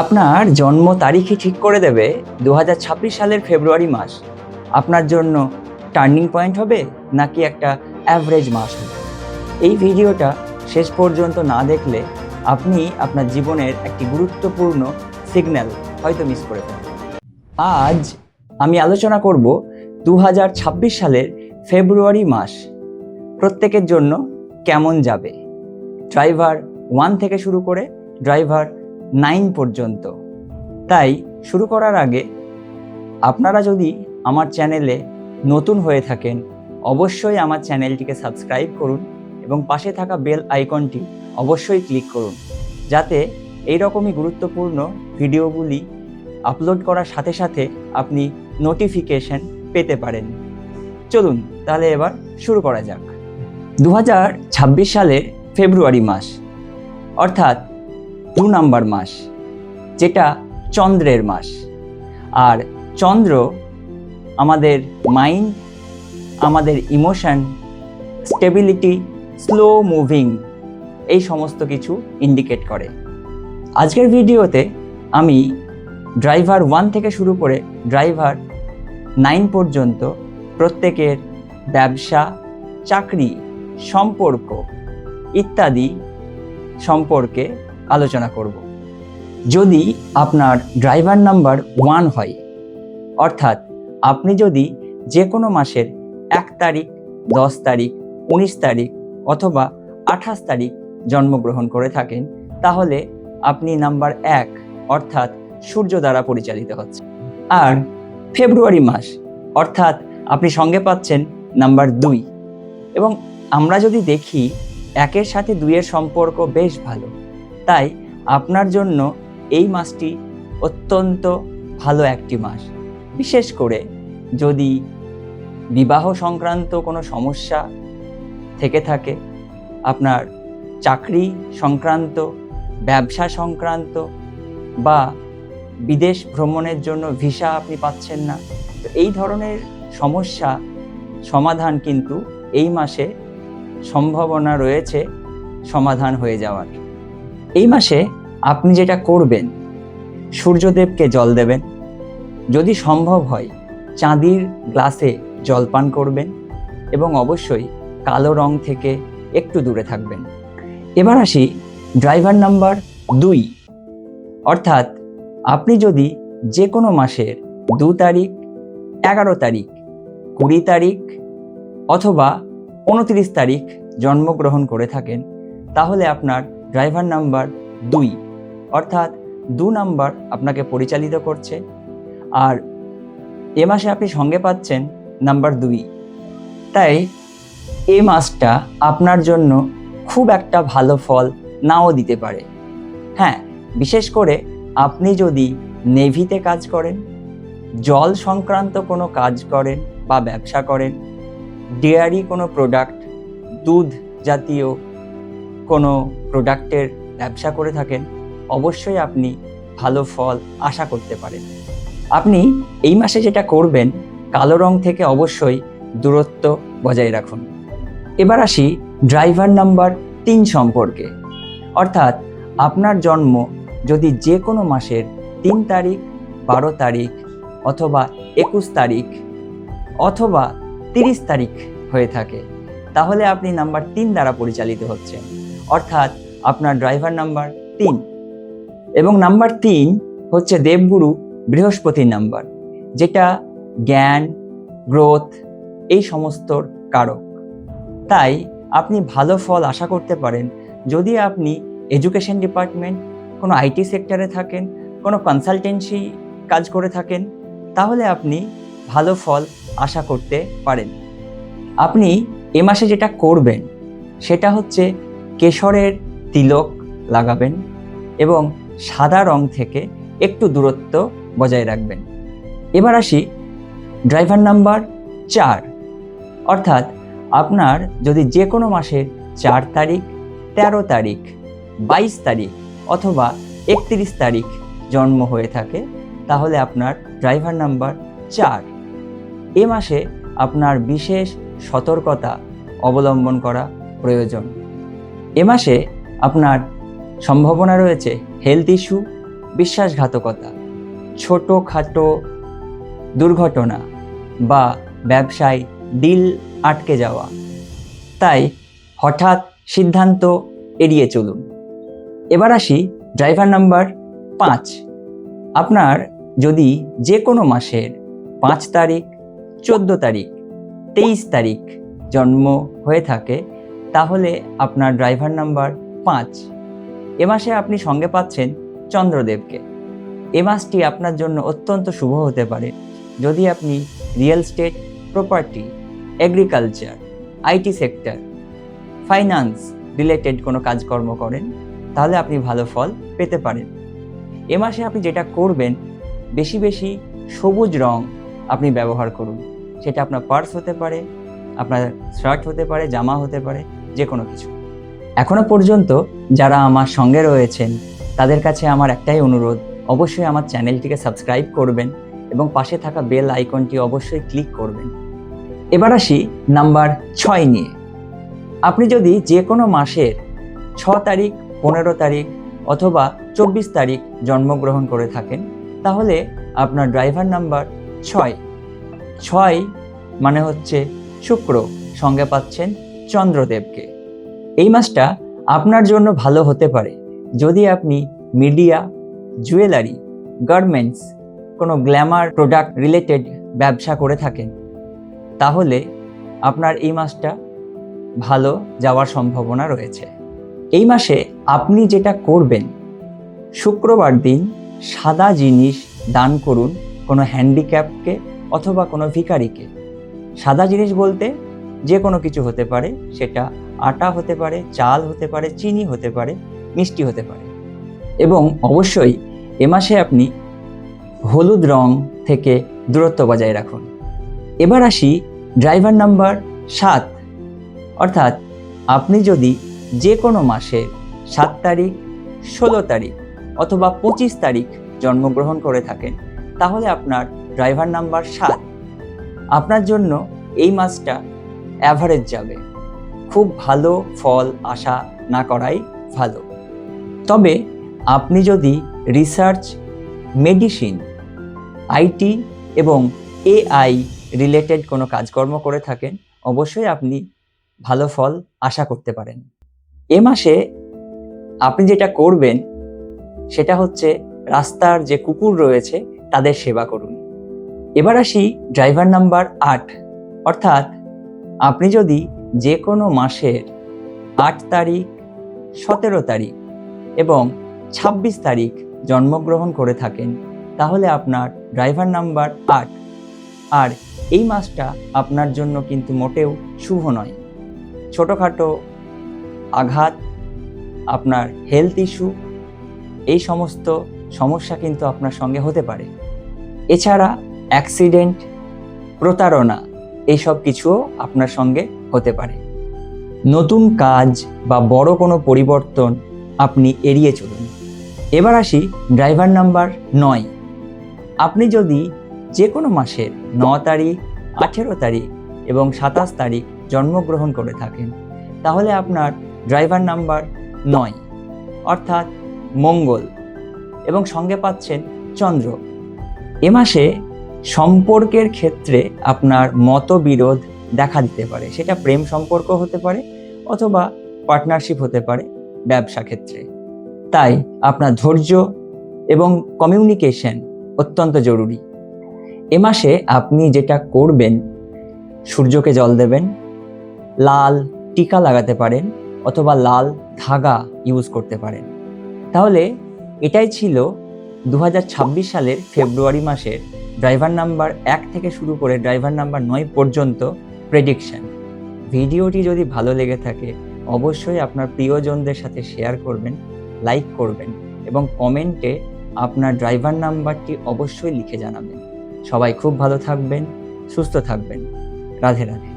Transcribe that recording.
আপনার জন্ম তারিখই ঠিক করে দেবে 2026 সালের ফেব্রুয়ারি মাস আপনার জন্য টার্নিং পয়েন্ট হবে নাকি একটা অ্যাভারেজ মাস হবে। এই ভিডিওটা শেষ পর্যন্ত না দেখলে আপনি আপনার জীবনের একটি গুরুত্বপূর্ণ সিগন্যাল হয়তো মিস করে ফেলবেন। আজ আমি আলোচনা করব 2026 সালের ফেব্রুয়ারি মাস প্রত্যেকের জন্য কেমন যাবে, ড্রাইভার 1 থেকে শুরু করে ড্রাইভার 9 পর্যন্ত। তাই শুরু করার আগে আপনারা যদি আমার চ্যানেলে নতুন হয়ে থাকেন অবশ্যই আমার চ্যানেলটিকে সাবস্ক্রাইব করুন এবং পাশে থাকা বেল আইকনটি অবশ্যই ক্লিক করুন, যাতে এই রকমই গুরুত্বপূর্ণ ভিডিওগুলি আপলোড করার সাথে সাথে আপনি নোটিফিকেশন পেতে পারেন। চলুন তাহলে এবার শুরু করা যাক। 2026 সালের ফেব্রুয়ারি মাস অর্থাৎ 2 নম্বর মাস, যেটা চন্দ্রের মাস। আর চন্দ্র আমাদের মাইন্ড, আমাদের ইমোশন, স্টেবিলিটি, স্লো মুভিং এই সমস্ত কিছু ইন্ডিকেট করে। আজকের ভিডিওতে আমি ড্রাইভার 1 থেকে শুরু করে ড্রাইভার 9 পর্যন্ত প্রত্যেকের ব্যবসা, চাকরি, সম্পর্ক ইত্যাদি সম্পর্কে আলোচনা করব। যদি আপনার ড্রাইভার নাম্বার 1 হয়, অর্থাৎ আপনি যদি যে কোনো মাসের 1 তারিখ, 10 তারিখ, 19 তারিখ অথবা 28 তারিখ জন্মগ্রহণ করে থাকেন, তাহলে আপনি নাম্বার 1 অর্থাৎ সূর্য দ্বারা পরিচালিত হচ্ছে। আর ফেব্রুয়ারি মাস অর্থাৎ আপনি সঙ্গে পাচ্ছেন নাম্বার 2। এবং আমরা যদি দেখি 1-এর সাথে 2-এর সম্পর্ক বেশ ভালো, তাই আপনার জন্য এই মাসটি অত্যন্ত ভালো একটি মাস। বিশেষ করে যদি বিবাহ সংক্রান্ত কোনো সমস্যা থেকে থাকে, আপনার চাকরি সংক্রান্ত, ব্যবসা সংক্রান্ত বা বিদেশ ভ্রমণের জন্য ভিসা আপনি পাচ্ছেন না, তো এই ধরনের সমস্যা সমাধান কিন্তু এই মাসে সম্ভাবনা রয়েছে সমাধান হয়ে যাওয়ার। এই মাসে আপনি যেটা করবেন, সূর্যদেবকে জল দেবেন, যদি সম্ভব হয় চাঁদির গ্লাসে জল পান করবেন এবং অবশ্যই কালো রং থেকে একটু দূরে থাকবেন। এবার আসি ড্রাইভার নাম্বার 2, অর্থাৎ আপনি যদি যে কোনো মাসের 2 তারিখ, 11 তারিখ, 20 তারিখ অথবা 29 তারিখ জন্মগ্রহণ করে থাকেন, তাহলে আপনার ড্রাইভার নাম্বার 2 অর্থাৎ 2 নাম্বার আপনাকে পরিচালিত করছে। আর এ মাসে আপনি সঙ্গে পাচ্ছেন নাম্বার 2। তাই এই মাসটা আপনার জন্য খুব একটা ভালো ফল নাও দিতে পারে। হ্যাঁ, বিশেষ করে আপনি যদি নেভিতে কাজ করেন, জল সংক্রান্ত কোনো কাজ করেন বা ব্যবসা করেন, ডেয়ারি কোনো প্রোডাক্ট, দুধ জাতীয় কোনো প্রোডাক্টের ব্যবসা করে থাকেন, অবশ্যই আপনি ভালো ফল আশা করতে পারেন। আপনি এই মাসে যেটা করবেন, কালো রং থেকে অবশ্যই দূরত্ব বজায় রাখুন। এবার আসি ড্রাইভার নাম্বার 3 সম্পর্কে, অর্থাৎ আপনার জন্ম যদি যে কোনো মাসের 3 তারিখ, 12 তারিখ অথবা 21 তারিখ অথবা 30 তারিখ হয়ে থাকে, তাহলে আপনি নাম্বার 3 দ্বারা পরিচালিত হচ্ছেন, অর্থাৎ আপনার ড্রাইভার নাম্বার 3। এবং নাম্বার 3 হচ্ছে দেবগুরু বৃহস্পতির নাম্বার, যেটা জ্ঞান, গ্রোথ এই সমস্তর কারক। তাই আপনি ভালো ফল আশা করতে পারেন যদি আপনি এডুকেশন ডিপার্টমেন্ট, কোনো আইটি সেক্টরে থাকেন, কোনো কনসালটেন্সি কাজ করে থাকেন, তাহলে আপনি ভালো ফল আশা করতে পারেন। আপনি এ মাসে যেটা করবেন সেটা হচ্ছে কেশরের তিলক লাগাবেন এবং সাদা রং থেকে একটু দূরত্ব বজায় রাখবেন। এবার আসি ড্রাইভার নাম্বার 4, অর্থাৎ আপনার যদি যে কোনো মাসের 4 তারিখ, 13 তারিখ, 22 তারিখ অথবা 31 তারিখ জন্ম হয়ে থাকে, তাহলে আপনার ড্রাইভার নাম্বার 4। এ মাসে আপনার বিশেষ সতর্কতা অবলম্বন করা প্রয়োজন। এ মাসে আপনার সম্ভাবনা রয়েছে হেলথ ইস্যু বিশ্বাসঘাতকতা, ছোটোখাটো দুর্ঘটনা বা ব্যবসায় ডিল আটকে যাওয়া। তাই হঠাৎ সিদ্ধান্ত এড়িয়ে চলুন। এবার আসি ড্রাইভার নাম্বার 5। আপনার যদি যে কোনো মাসের 5 তারিখ, 14 তারিখ, 23 তারিখ জন্ম হয়ে থাকে, তাহলে আপনার ড্রাইভার নাম্বার 5। এ মাসে আপনি সঙ্গে পাচ্ছেন চন্দ্রদেবকে। এ মাসটি আপনার জন্য অত্যন্ত শুভ হতে পারে যদি আপনি real estate, property, agriculture, IT sector, finance related কোনো কাজকর্ম করেন, তাহলে আপনি ভালো ফল পেতে পারেন। এ মাসে আপনি যেটা করবেন, বেশি বেশি সবুজ রং আপনি ব্যবহার করুন। সেটা আপনার পার্স হতে পারে, আপনার শার্ট হতে পারে, জামা হতে পারে, যে কোনো কিছু। এখনো পর্যন্ত যারা আমার সঙ্গে রয়েছেন তাদের কাছে আমার একটাই অনুরোধ, অবশ্যই আমার চ্যানেলটিকে সাবস্ক্রাইব করবেন এবং পাশে থাকা বেল আইকনটি অবশ্যই ক্লিক করবেন। এবার আসি নাম্বার 6 নিয়ে। আপনি যদি যে কোনো মাসের 6 তারিখ, 15 তারিখ অথবা 24 তারিখ জন্মগ্রহণ করে থাকেন, তাহলে আপনার ড্রাইভার নাম্বার 6। 6 মানে হচ্ছে শুক্র, সঙ্গে পাচ্ছেন চন্দ্রদেবকে। এই মাসটা আপনার জন্য ভালো হতে পারে যদি আপনি মিডিয়া, জুয়েলারি, গার্মেন্টস, কোনো গ্ল্যামার প্রোডাক্ট রিলেটেড ব্যবসা করে থাকেন, তাহলে আপনার এই মাসটা ভালো যাওয়ার সম্ভাবনা রয়েছে। এই মাসে আপনি যেটা করবেন, শুক্রবার দিন সাদা জিনিস দান করুন কোনো হ্যান্ডিক্যাপকে অথবা কোনো ভিখারিকে। সাদা জিনিস বলতে যে কোনো কিছু হতে পারে, সেটা আটা হতে পারে, চাল হতে পারে, চিনি হতে পারে, মিষ্টি হতে পারে। এবং অবশ্যই এ মাসে আপনি হলুদ রং থেকে দূরত্ব বজায় রাখুন। এবার আসি ড্রাইভার নাম্বার 7। অর্থাৎ আপনি যদি যে কোনো মাসের 7 তারিখ, 16 তারিখ অথবা 25 তারিখ জন্মগ্রহণ করে থাকেন, তাহলে আপনার ড্রাইভার নাম্বার 7। আপনার জন্য এই মাসটা অ্যাভারেজ যাবে, খুব ভালো ফল আশা না করাই ভালো। তবে আপনি যদি রিসার্চ, মেডিসিন, আইটি এবং এআই রিলেটেড কোনো কাজকর্ম করে থাকেন, অবশ্যই আপনি ভালো ফল আশা করতে পারেন। এ মাসে আপনি যেটা করবেন সেটা হচ্ছে রাস্তার যে কুকুর রয়েছে তাদের সেবা করুন। এবার আসি ড্রাইভার নাম্বার 8। অর্থাৎ আপনি যদি যে কোনো মাসের 8 তারিখ, 17 তারিখ এবং 26 তারিখ জন্মগ্রহণ করে থাকেন, তাহলে আপনার ড্রাইভার নাম্বার 8। আর এই মাসটা আপনার জন্য কিন্তু মোটেও শুভ নয়। ছোটোখাটো আঘাত, আপনার হেলথ ইস্যু, এই সমস্ত সমস্যা কিন্তু আপনার সঙ্গে হতে পারে। এছাড়া অ্যাক্সিডেন্ট, প্রতারণা, এইসব কিছুও আপনার সঙ্গে হতে পারে। নতুন কাজ বা বড় কোনো পরিবর্তন আপনি এড়িয়ে চলুন। এবার আসি ড্রাইভার নাম্বার 9। আপনি যদি যে কোনো মাসের 9 তারিখ, 18 তারিখ এবং 27 তারিখ জন্মগ্রহণ করে থাকেন, তাহলে আপনার ড্রাইভার নাম্বার 9। অর্থাৎ মঙ্গল, এবং সঙ্গে পাচ্ছেন চন্দ্র। এ মাসে সম্পর্কের ক্ষেত্রে আপনার মতবিরোধ দেখা দিতে পারে, সেটা প্রেম সম্পর্ক হতে পারে অথবা পার্টনারশিপ হতে পারে ব্যবসা ক্ষেত্রে। তাই আপনার ধৈর্য এবং কমিউনিকেশন অত্যন্ত জরুরি। এ মাসে আপনি যেটা করবেন, সূর্যকে জল দেবেন, লাল টিকা লাগাতে পারেন অথবা লাল ধাগা ইউজ করতে পারেন। তাহলে এটাই ছিল 2026 সালের ফেব্রুয়ারি মাসের ড্রাইভার নাম্বার 1 থেকে শুরু করে ড্রাইভার নাম্বার 9 পর্যন্ত প্রেডিকশন। ভিডিওটি যদি ভালো লেগে থাকে অবশ্যই আপনার প্রিয়জনদের সাথে শেয়ার করবেন, লাইক করবেন এবং কমেন্টে আপনার ড্রাইভার নাম্বারটি অবশ্যই লিখে জানাবেন। সবাই খুব ভালো থাকবেন, সুস্থ থাকবেন। রাধে রাধে।